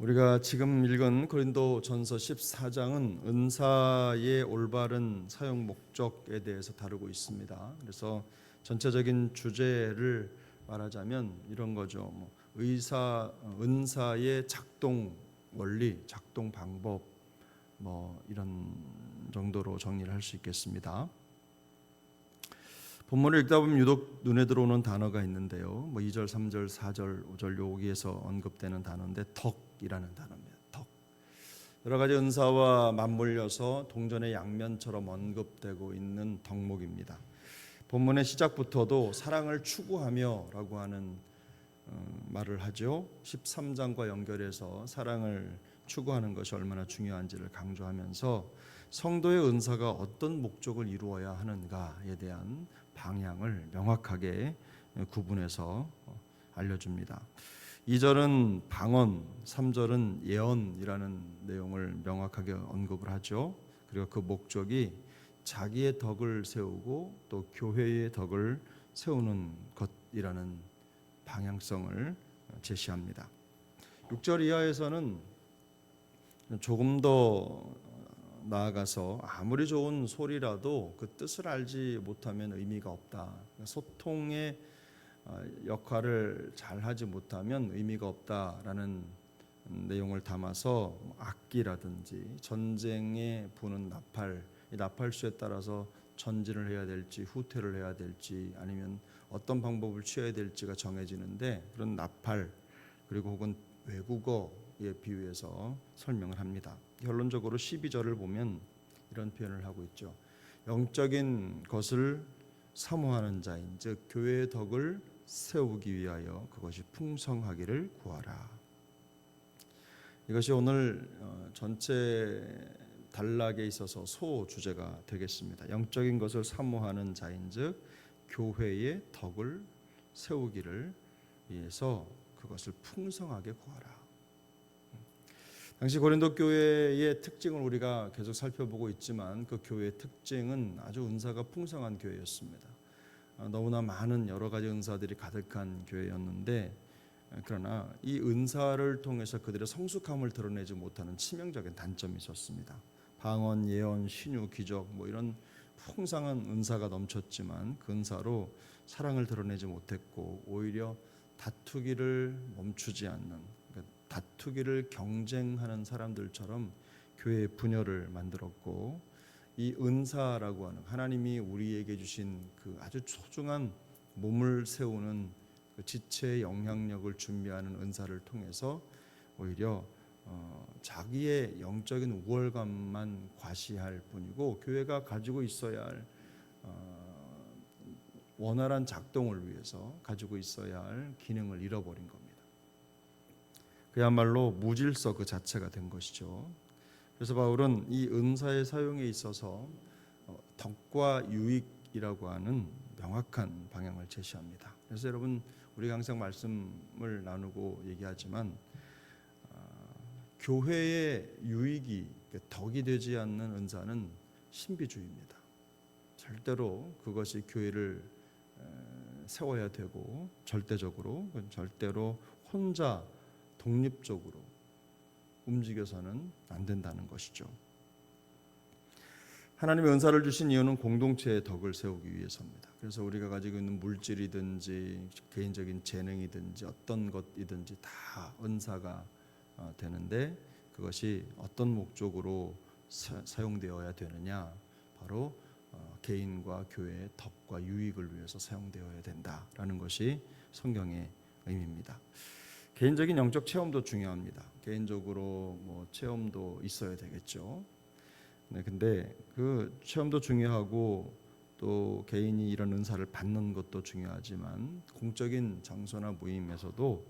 우리가 지금 읽은 고린도전서 14장은 은사의 올바른 사용 목적에 대해서 다루고 있습니다. 그래서 전체적인 주제를 말하자면 이런 거죠. 은사의 작동 원리, 작동 방법, 이런 정도로 정리를 할 수 있겠습니다. 본문을 읽다 보면 유독 눈에 들어오는 단어가 있는데요. 2절, 3절, 4절, 5절 여기에서 언급되는 단어인데 덕이라는 단어입니다. 덕. 여러 가지 은사와 맞물려서 동전의 양면처럼 언급되고 있는 덕목입니다. 본문의 시작부터도 사랑을 추구하며라고 하는 말을 하죠. 13장과 연결해서 사랑을 추구하는 것이 얼마나 중요한지를 강조하면서 성도의 은사가 어떤 목적을 이루어야 하는가에 대한 방향을 명확하게 구분해서 알려줍니다. 2절은 방언, 3절은 예언이라는 내용을 명확하게 언급을 하죠. 그리고 그 목적이 자기의 덕을 세우고 또 교회의 덕을 세우는 것이라는 방향성을 제시합니다. 6절 이하에서는 조금 더 나아가서 아무리 좋은 소리라도 그 뜻을 알지 못하면 의미가 없다. 소통의 역할을 잘 하지 못하면 의미가 없다라는 내용을 담아서 악기라든지 전쟁에 부는 나팔, 이 나팔수에 따라서 전진을 해야 될지 후퇴를 해야 될지 아니면 어떤 방법을 취해야 될지가 정해지는데 그런 나팔 그리고 혹은 외국어에 비유해서 설명을 합니다. 결론적으로 12절을 보면 이런 표현을 하고 있죠. 영적인 것을 사모하는 자인 즉 교회의 덕을 세우기 위하여 그것이 풍성하기를 구하라. 이것이 오늘 전체 단락에 있어서 소주제가 되겠습니다. 영적인 것을 사모하는 자인즉 교회의 덕을 세우기를 위해서 그것을 풍성하게 구하라. 당시 고린도 교회의 특징을 우리가 계속 살펴보고 있지만 그 교회의 특징은 아주 은사가 풍성한 교회였습니다. 너무나 많은 여러 가지 은사들이 가득한 교회였는데 그러나 이 은사를 통해서 그들의 성숙함을 드러내지 못하는 치명적인 단점이 있었습니다. 방언, 예언, 신유, 기적 이런 풍성한 은사가 넘쳤지만 그 은사로 사랑을 드러내지 못했고 오히려 다투기를 멈추지 않는 다투기를 경쟁하는 사람들처럼 교회의 분열을 만들었고 이 은사라고 하는 하나님이 우리에게 주신 그 아주 소중한 몸을 세우는 그 지체의 영향력을 준비하는 은사를 통해서 오히려 자기의 영적인 우월감만 과시할 뿐이고 교회가 가지고 있어야 할 원활한 작동을 위해서 가지고 있어야 할 기능을 잃어버린 겁니다. 그야말로 무질서 그 자체가 된 것이죠. 그래서 바울은 이 은사의 사용에 있어서 덕과 유익이라고 하는 명확한 방향을 제시합니다. 그래서 여러분 우리가 항상 말씀을 나누고 얘기하지만 교회의 유익이 덕이 되지 않는 은사는 신비주의입니다. 절대로 그것이 교회를 세워야 되고 절대로 혼자 독립적으로 움직여서는 안 된다는 것이죠. 하나님의 은사를 주신 이유는 공동체의 덕을 세우기 위해서입니다. 그래서 우리가 가지고 있는 물질이든지 개인적인 재능이든지 어떤 것이든지 다 은사가 되는데 그것이 어떤 목적으로 사용되어야 되느냐 바로 개인과 교회의 덕과 유익을 위해서 사용되어야 된다라는 것이 성경의 의미입니다. 개인적인 영적 체험도 중요합니다. 개인적으로 체험도 있어야 되겠죠. 근데 그 체험도 중요하고 또 개인이 이런 은사를 받는 것도 중요하지만 공적인 장소나 모임에서도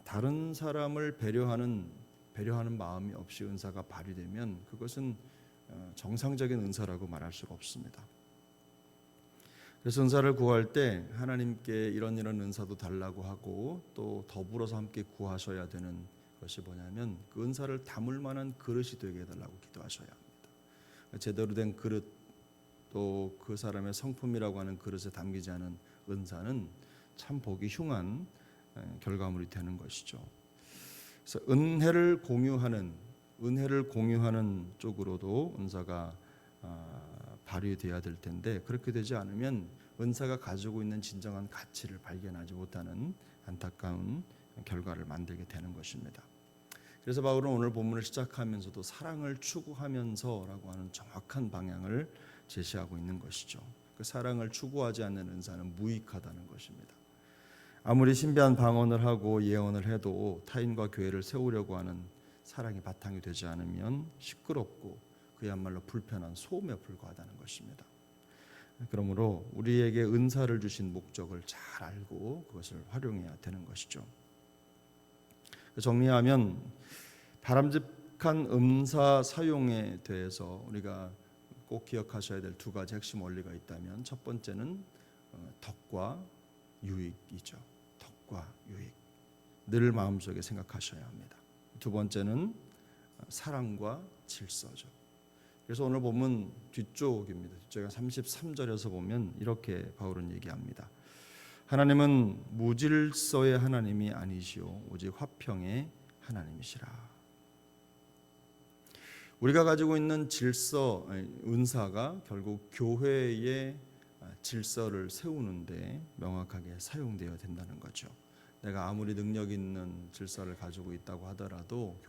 다른 사람을 배려하는 마음이 없이 은사가 발휘되면 그것은 정상적인 은사라고 말할 수가 없습니다. 그래서 은사를 구할 때 하나님께 이런 은사도 달라고 하고 또 더불어서 함께 구하셔야 되는 것이 뭐냐면 그 은사를 담을 만한 그릇이 되게 해달라고 기도하셔야 합니다. 제대로 된 그릇 또 그 사람의 성품이라고 하는 그릇에 담기지 않은 은사는 참 보기 흉한 결과물이 되는 것이죠. 그래서 은혜를 공유하는 쪽으로도 은사가 발휘돼야 될 텐데, 그렇게 되지 않으면 은사가 가지고 있는 진정한 가치를 발견하지 못하는 안타까운 결과를 만들게 되는 것입니다. 그래서 바울은 오늘 본문을 시작하면서도 사랑을 추구하면서라고 하는 정확한 방향을 제시하고 있는 것이죠. 그 사랑을 추구하지 않는 은사는 무익하다는 것입니다. 아무리 신비한 방언을 하고 예언을 해도 타인과 교회를 세우려고 하는 사랑이 바탕이 되지 않으면 시끄럽고 그야말로 불편한 소음에 불과하다는 것입니다. 그러므로 우리에게 은사를 주신 목적을 잘 알고 그것을 활용해야 되는 것이죠. 정리하면 바람직한 은사 사용에 대해서 우리가 꼭 기억하셔야 될 두 가지 핵심 원리가 있다면, 첫 번째는 덕과 유익이죠. 덕과 유익, 늘 마음속에 생각하셔야 합니다. 두 번째는 사랑과 질서죠. 그래서 오늘 본문 뒤쪽입니다. 뒤쪽에 33절에서 보면 이렇게 바울은 얘기합니다. 하나님은 무질서의 하나님이 아니시오 오직 화평의 하나님이시라. 우리가 가지고 있는 질서, 은사가 결국 교회의 질서를 세우는데 명확하게 사용되어야 된다는 거죠. 내가 아무리 능력 있는 질서를 가지고 있다고 하더라도,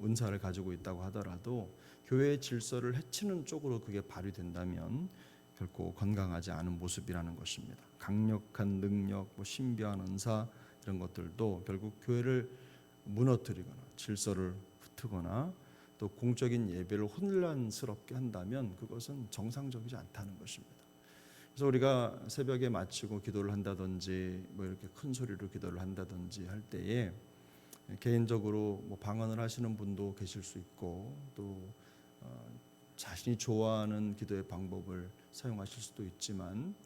은사를 가지고 있다고 하더라도 교회의 질서를 해치는 쪽으로 그게 발휘된다면 결코 건강하지 않은 모습이라는 것입니다. 강력한 능력, 신비한 은사, 이런 것들도 결국 교회를 무너뜨리거나 질서를 흐트거나 또 공적인 예배를 혼란스럽게 한다면 그것은 정상적이지 않다는 것입니다. 그래서 우리가 새벽에 마치고 기도를 한다든지 이렇게 큰 소리로 기도를 한다든지 할 때에 개인적으로 방언을 하시는 분도 계실 수 있고, 또 자신이 좋아하는 기도의 방법을 사용하실 수도 있지만,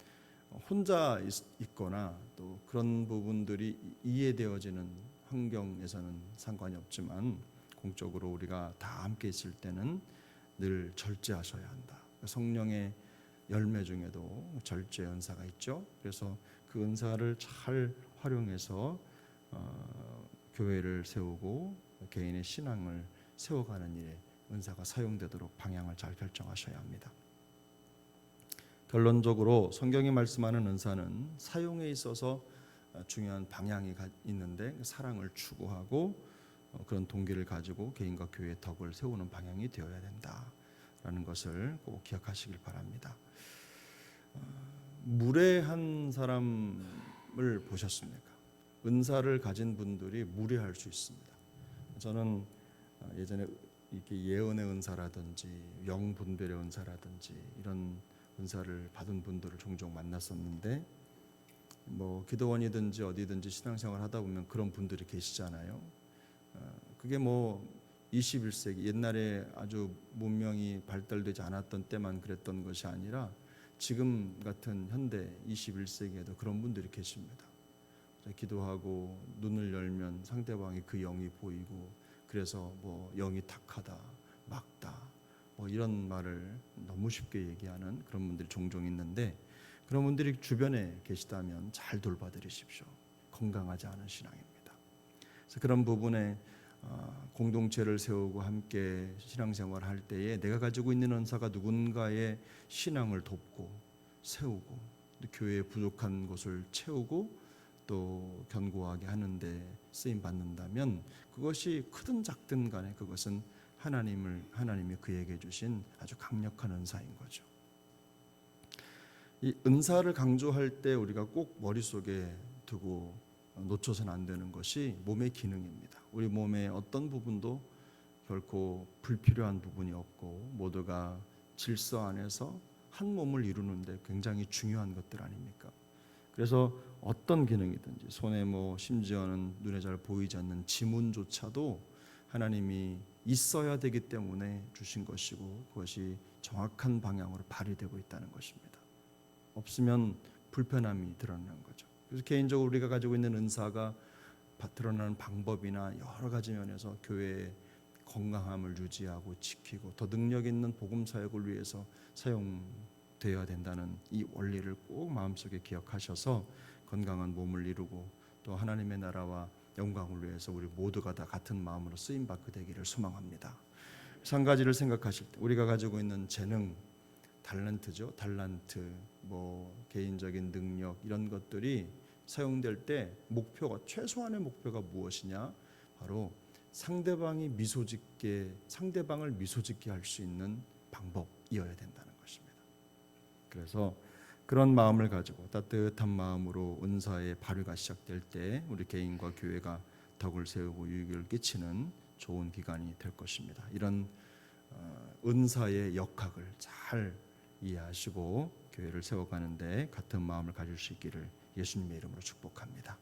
혼자 있거나 또 그런 부분들이 이해되어지는 환경에서는 상관이 없지만, 공적으로 우리가 다 함께 있을 때는 늘 절제하셔야 한다. 성령의 열매 중에도 절제 은사가 있죠. 그래서 그 은사를 잘 활용해서 교회를 세우고 개인의 신앙을 세워가는 일에 은사가 사용되도록 방향을 잘 결정하셔야 합니다. 결론적으로 성경이 말씀하는 은사는 사용에 있어서 중요한 방향이 있는데, 사랑을 추구하고 그런 동기를 가지고 개인과 교회의 덕을 세우는 방향이 되어야 된다라는 것을 꼭 기억하시길 바랍니다. 무례한 사람을 보셨습니까? 은사를 가진 분들이 무례할 수 있습니다. 저는 예전에 이렇게 예언의 은사라든지 영분별의 은사라든지 이런 은사를 받은 분들을 종종 만났었는데, 기도원이든지 어디든지 신앙생활 하다 보면 그런 분들이 계시잖아요. 그게 21세기 옛날에 아주 문명이 발달되지 않았던 때만 그랬던 것이 아니라 지금 같은 현대 21세기에도 그런 분들이 계십니다. 기도하고 눈을 열면 상대방이 그 영이 보이고, 그래서 영이 탁하다, 막다, 이런 말을 너무 쉽게 얘기하는 그런 분들이 종종 있는데, 그런 분들이 주변에 계시다면 잘 돌봐드리십시오. 건강하지 않은 신앙입니다. 그래서 그런 부분에 공동체를 세우고 함께 신앙생활을 할 때에 내가 가지고 있는 은사가 누군가의 신앙을 돕고 세우고, 또 교회의 부족한 곳을 채우고 또 견고하게 하는데 쓰임 받는다면, 그것이 크든 작든 간에 그것은 하나님이 그에게 주신 아주 강력한 은사인 거죠. 이 은사를 강조할 때 우리가 꼭 머릿속에 두고 놓쳐서는 안 되는 것이 몸의 기능입니다. 우리 몸의 어떤 부분도 결코 불필요한 부분이 없고, 모두가 질서 안에서 한 몸을 이루는데 굉장히 중요한 것들 아닙니까? 그래서 어떤 기능이든지, 손에 심지어는 눈에 잘 보이지 않는 지문조차도 하나님이 있어야 되기 때문에 주신 것이고, 그것이 정확한 방향으로 발휘되고 있다는 것입니다. 없으면 불편함이 드러나는 거죠. 그래서 개인적으로 우리가 가지고 있는 은사가 드러나는 방법이나 여러 가지 면에서 교회의 건강함을 유지하고 지키고 더 능력 있는 복음 사역을 위해서 사용되어야 된다는 이 원리를 꼭 마음속에 기억하셔서 건강한 몸을 이루고 또 하나님의 나라와 영광을 위해서 우리 모두가 다 같은 마음으로 쓰임 받게 되기를 소망합니다. 그래서 한 가지를 생각하실 때 우리가 가지고 있는 재능, 달란트죠. 달란트, 개인적인 능력 이런 것들이 사용될 때 목표가 최소한의 목표가 무엇이냐? 바로 상대방을 미소 짓게 할 수 있는 방법이어야 된다는 것입니다. 그래서 그런 마음을 가지고 따뜻한 마음으로 은사의 발휘가 시작될 때 우리 개인과 교회가 덕을 세우고 유익을 끼치는 좋은 기간이 될 것입니다. 이런 은사의 역학을 잘 이해하시고 교회를 세워가는데 같은 마음을 가질 수 있기를 예수님의 이름으로 축복합니다.